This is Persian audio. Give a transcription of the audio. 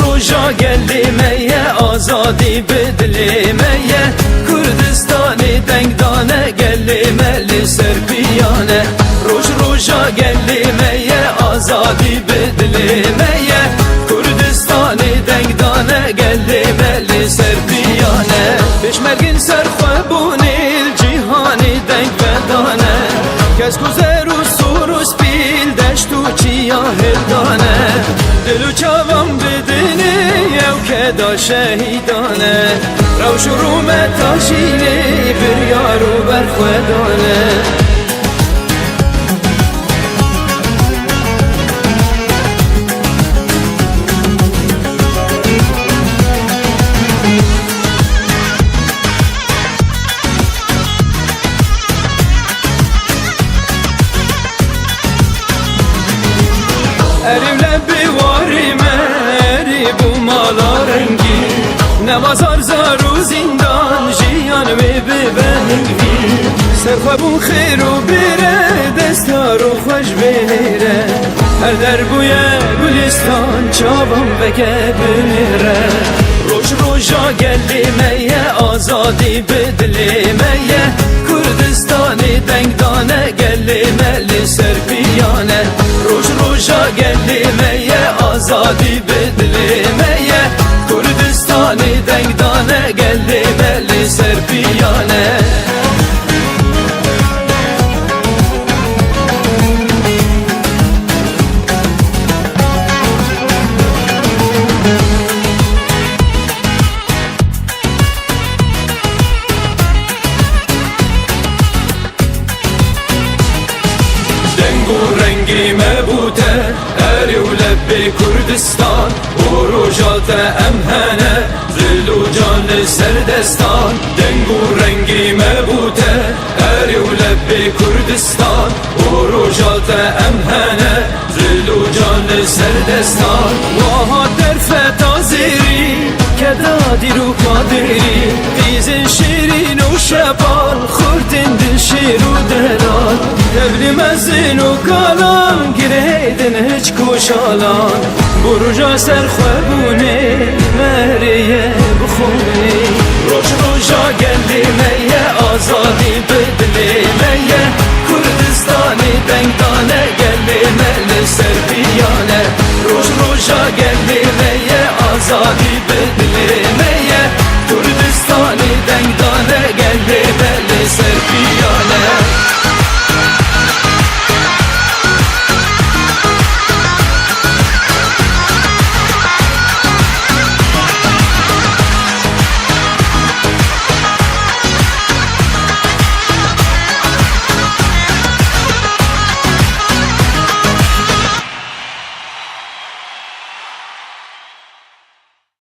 روژا گلیمه آزادی بدلیمه کردستانی دنگدانه گلیمه لسر بیانه روژا گلیمه آزادی بدلیمه کردستانی دنگدانه گلیمه لسر بیانه بشمرگین سرخوابونی الجیهانی دنگ بدانه کس گذر و سور و سپیل دشت و چیا هردانه دل و چاوام بدنی یو که دا شهیدانه روش و روم تاشینی بریار و برخودانه Erimle bir varime bu mala rengi Nemazar zaru zindan jiyan ve bebengi Serfabun khairu bire destaru khosh benire Her derbuye gülistan çavam beke benire Roja gellimeye azadi bedlimeye Kürdistan'ı dengdane gellimeli serpiyane Roja gellimeye azadi bedlimeye Kürdistan'ı dengdane gellimeli serpiyane رنگی مبوته اری و لب کردستان و روجات امهنه دل و جان سردستان دنگ و رنگی مبوته اری و لب کردستان و روجات امهنه دل و جان سردستان واها در فتازیری که دادی رو قادری بیزن شیرین و شبال خوردن دل شیر و دلال تبلی مزین و کالان گریدن هچ کشالان بروجا سر خوابونه مریه بخونه روژا گلیمه آزادی بدلیمه کردستانی دنگدانه گلیمه لسر بیانه روژا گلیمه آزادی بدلیمه کردستانی دنگدانه گلیمه لسر بیانه